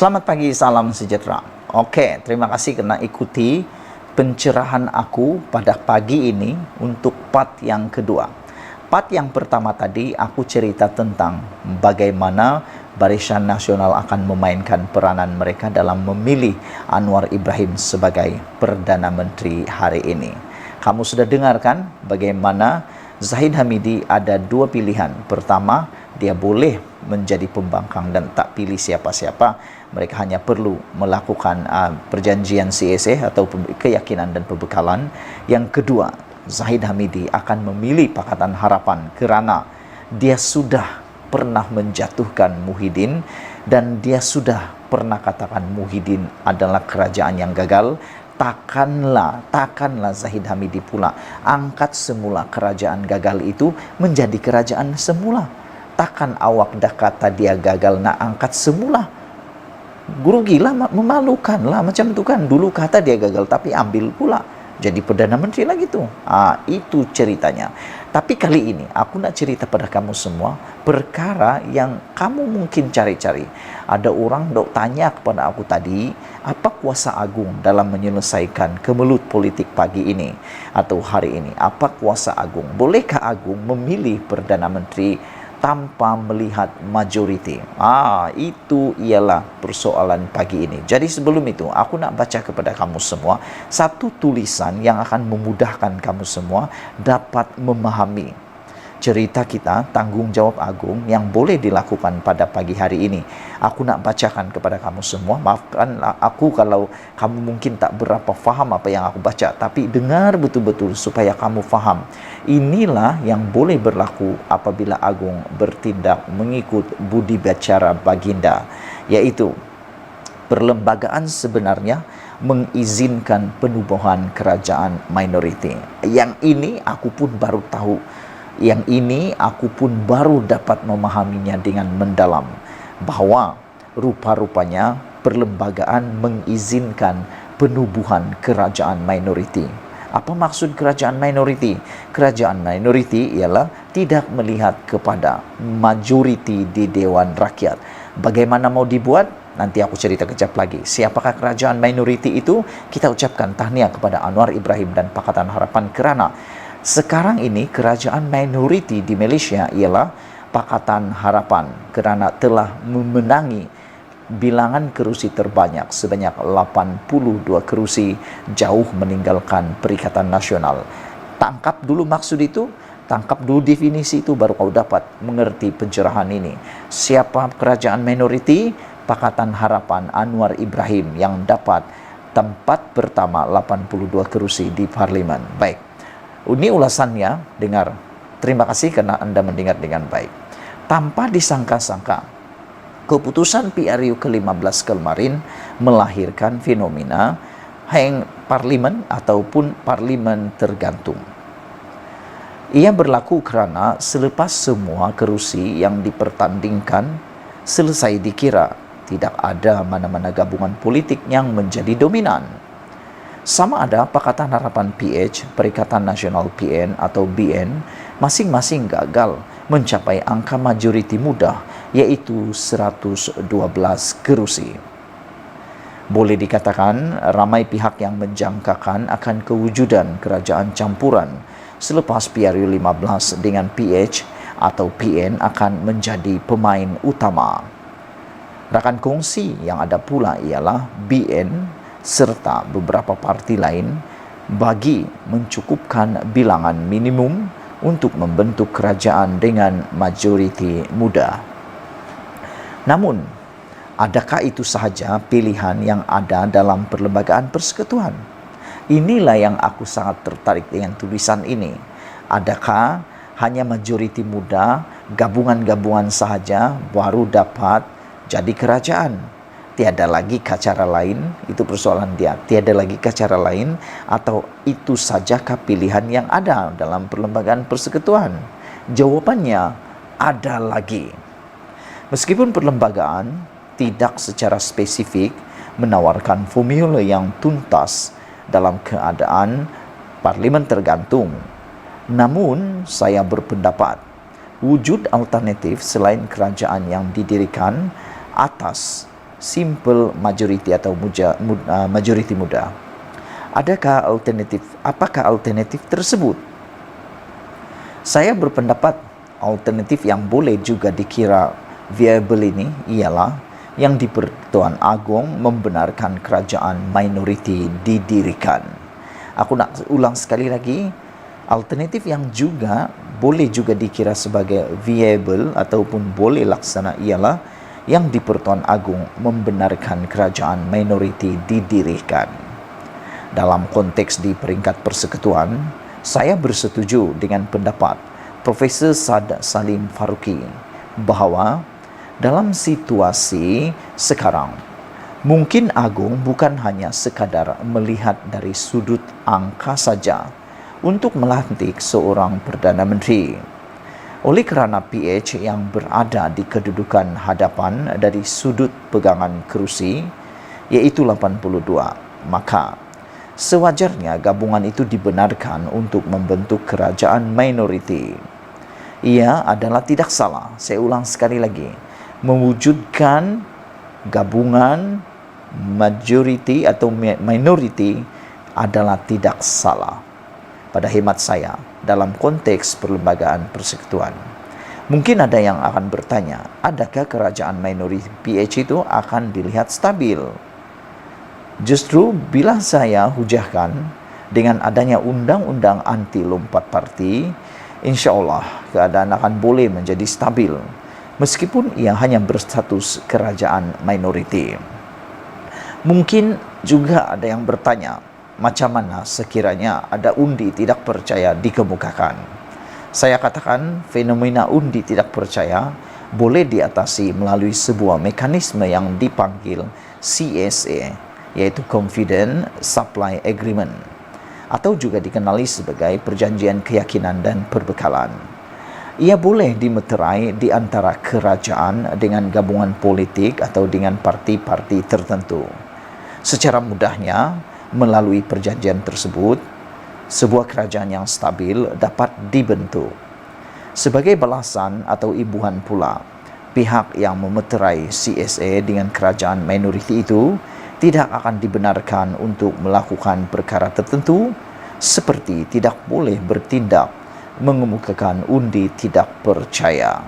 Selamat pagi, salam sejahtera. Oke, terima kasih karena ikuti pencerahan aku pada pagi ini untuk part yang kedua. Part yang pertama tadi aku cerita tentang bagaimana Barisan Nasional akan memainkan peranan mereka dalam memilih Anwar Ibrahim sebagai Perdana Menteri hari ini. Kamu sudah dengarkan bagaimana Zahid Hamidi ada dua pilihan. Pertama, dia boleh menjadi pembangkang dan tak pilih siapa-siapa. Mereka hanya perlu melakukan perjanjian CSA atau keyakinan dan pembekalan. Yang kedua, Zahid Hamidi akan memilih Pakatan Harapan kerana dia sudah pernah menjatuhkan Muhyiddin dan dia sudah pernah katakan Muhyiddin adalah kerajaan yang gagal. Takkanlah Zahid Hamidi pula angkat semula kerajaan gagal itu menjadi kerajaan semula. Takkan awak dah kata dia gagal nak angkat semula. Rugilah, memalukanlah macam itu kan. Dulu kata dia gagal tapi ambil pula jadi Perdana Menteri lagi tuh. Itu ceritanya. Tapi kali ini aku nak cerita pada kamu semua perkara yang kamu mungkin cari-cari. Ada orang dok tanya kepada aku tadi, apa kuasa agung dalam menyelesaikan kemelut politik pagi ini atau hari ini? Apa kuasa agung? Bolehkah agung memilih Perdana Menteri tanpa melihat majoriti? Itu ialah persoalan pagi ini. Jadi sebelum itu, aku nak baca kepada kamu semua satu tulisan yang akan memudahkan kamu semua dapat memahami cerita kita, tanggungjawab agung yang boleh dilakukan pada pagi hari ini. Aku nak bacakan kepada kamu semua. Maafkan aku kalau kamu mungkin tak berapa faham apa yang aku baca, tapi dengar betul-betul supaya kamu faham. Inilah yang boleh berlaku apabila agung bertindak mengikut budi bicara baginda, yaitu perlembagaan sebenarnya mengizinkan penubuhan kerajaan minoriti. Yang ini aku pun baru tahu. Yang ini aku pun baru dapat memahaminya dengan mendalam, bahwa rupa-rupanya perlembagaan mengizinkan penubuhan kerajaan minoriti. Apa maksud kerajaan minoriti? Kerajaan minoriti ialah tidak melihat kepada majoriti di Dewan Rakyat. Bagaimana mau dibuat? Nanti aku cerita kejap lagi. Siapakah kerajaan minoriti itu? Kita ucapkan tahniah kepada Anwar Ibrahim dan Pakatan Harapan kerana sekarang ini kerajaan minoriti di Malaysia ialah Pakatan Harapan kerana telah memenangi bilangan kerusi terbanyak sebanyak 82 kerusi, jauh meninggalkan Perikatan Nasional. Tangkap dulu maksud itu, tangkap dulu definisi itu, baru kau dapat mengerti pencerahan ini. Siapa kerajaan minoriti? Pakatan Harapan Anwar Ibrahim yang dapat tempat pertama 82 kerusi di Parlimen. Baik. Ini ulasannya, dengar. Terima kasih karena Anda mendengar dengan baik. Tanpa disangka-sangka, keputusan PRU ke-15 kemarin melahirkan fenomena hang parlimen ataupun parlimen tergantung. Ia berlaku kerana selepas semua kerusi yang dipertandingkan selesai dikira, tidak ada mana-mana gabungan politik yang menjadi dominan. Sama ada Pakatan Harapan PH, Perikatan Nasional PN atau BN, masing-masing gagal mencapai angka majoriti mudah, yaitu 112 kerusi. Boleh dikatakan ramai pihak yang menjangkakan akan kewujudan kerajaan campuran selepas PRU 15 dengan PH atau PN akan menjadi pemain utama. Rakan kongsi yang ada pula ialah BN serta beberapa parti lain bagi mencukupkan bilangan minimum untuk membentuk kerajaan dengan majoriti muda. Namun, adakah itu sahaja pilihan yang ada dalam perlembagaan persekutuan? Inilah yang aku sangat tertarik dengan tulisan ini. Adakah hanya majoriti muda, gabungan-gabungan sahaja baru dapat jadi kerajaan? Tiada lagi cara lain? Itu persoalan dia. Tiada lagi cara lain atau itu sajakah pilihan yang ada dalam perlembagaan persekutuan? Jawapannya ada lagi. Meskipun perlembagaan tidak secara spesifik menawarkan formula yang tuntas dalam keadaan parlimen tergantung, namun saya berpendapat wujud alternatif selain kerajaan yang didirikan atas simple majority atau majority muda. Apakah alternatif tersebut? Saya berpendapat alternatif yang boleh juga dikira viable ini ialah yang di Pertuan Agong membenarkan kerajaan minoriti didirikan. Aku nak ulang sekali lagi, alternatif yang juga boleh juga dikira sebagai viable ataupun boleh laksana ialah yang di Pertuan Agong membenarkan kerajaan minoriti didirikan. Dalam konteks di peringkat persekutuan, saya bersetuju dengan pendapat Profesor Saad Salim Faruqi bahawa dalam situasi sekarang, mungkin Agong bukan hanya sekadar melihat dari sudut angka saja untuk melantik seorang Perdana Menteri. Oleh kerana PH yang berada di kedudukan hadapan dari sudut pegangan kerusi, iaitu 82, maka sewajarnya gabungan itu dibenarkan untuk membentuk kerajaan minoriti. Ia adalah tidak salah, saya ulang sekali lagi, mewujudkan gabungan majoriti atau minoriti adalah tidak salah pada hemat saya dalam konteks perlembagaan persekutuan. Mungkin ada yang akan bertanya, adakah kerajaan minoriti PH itu akan dilihat stabil? Justru bila saya hujahkan dengan adanya undang-undang anti lompat parti, insya-Allah keadaan akan boleh menjadi stabil meskipun ia hanya berstatus kerajaan minoriti. Mungkin juga ada yang bertanya, macam mana sekiranya ada undi tidak percaya dikemukakan? Saya katakan fenomena undi tidak percaya boleh diatasi melalui sebuah mekanisme yang dipanggil CSA, yaitu Confident Supply Agreement, atau juga dikenali sebagai Perjanjian Keyakinan dan Perbekalan. Ia boleh dimeterai di antara kerajaan dengan gabungan politik atau dengan parti-parti tertentu. Secara mudahnya, melalui perjanjian tersebut, sebuah kerajaan yang stabil dapat dibentuk. Sebagai balasan atau imbuhan pula, pihak yang memeterai CSA dengan kerajaan minoriti itu tidak akan dibenarkan untuk melakukan perkara tertentu, seperti tidak boleh bertindak mengemukakan undi tidak percaya.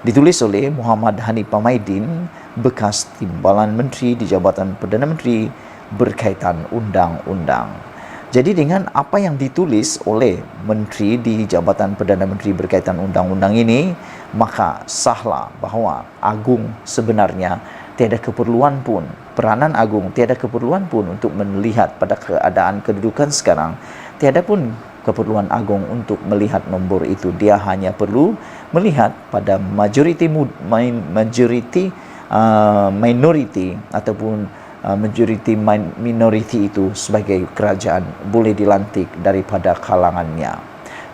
Ditulis oleh Muhammad Hanif Pamaidin, bekas Timbalan Menteri di Jabatan Perdana Menteri berkaitan undang-undang. Jadi dengan apa yang ditulis oleh Menteri di Jabatan Perdana Menteri berkaitan undang-undang ini, maka sahlah bahawa Agung sebenarnya tiada keperluan pun, peranan Agung tiada keperluan pun untuk melihat pada keadaan kedudukan sekarang. Tiada pun keperluan Agung untuk melihat nombor itu. Dia hanya perlu melihat pada minority ataupun majority minority itu sebagai kerajaan boleh dilantik daripada kalangannya.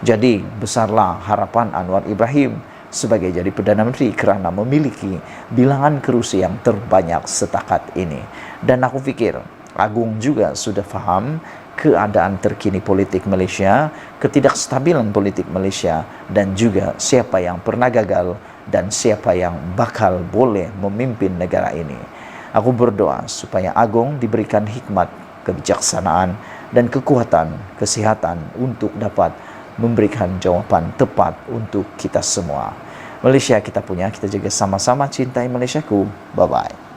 Jadi besarlah harapan Anwar Ibrahim sebagai jadi Perdana Menteri kerana memiliki bilangan kerusi yang terbanyak setakat ini. Dan aku fikir Agung juga sudah faham keadaan terkini politik Malaysia, ketidakstabilan politik Malaysia, dan juga siapa yang pernah gagal dan siapa yang bakal boleh memimpin negara ini. Aku berdoa supaya Agung diberikan hikmat, kebijaksanaan, dan kekuatan, kesihatan untuk dapat memberikan jawapan tepat untuk kita semua. Malaysia kita punya, kita jaga sama-sama cintai Malaysiaku. Bye-bye.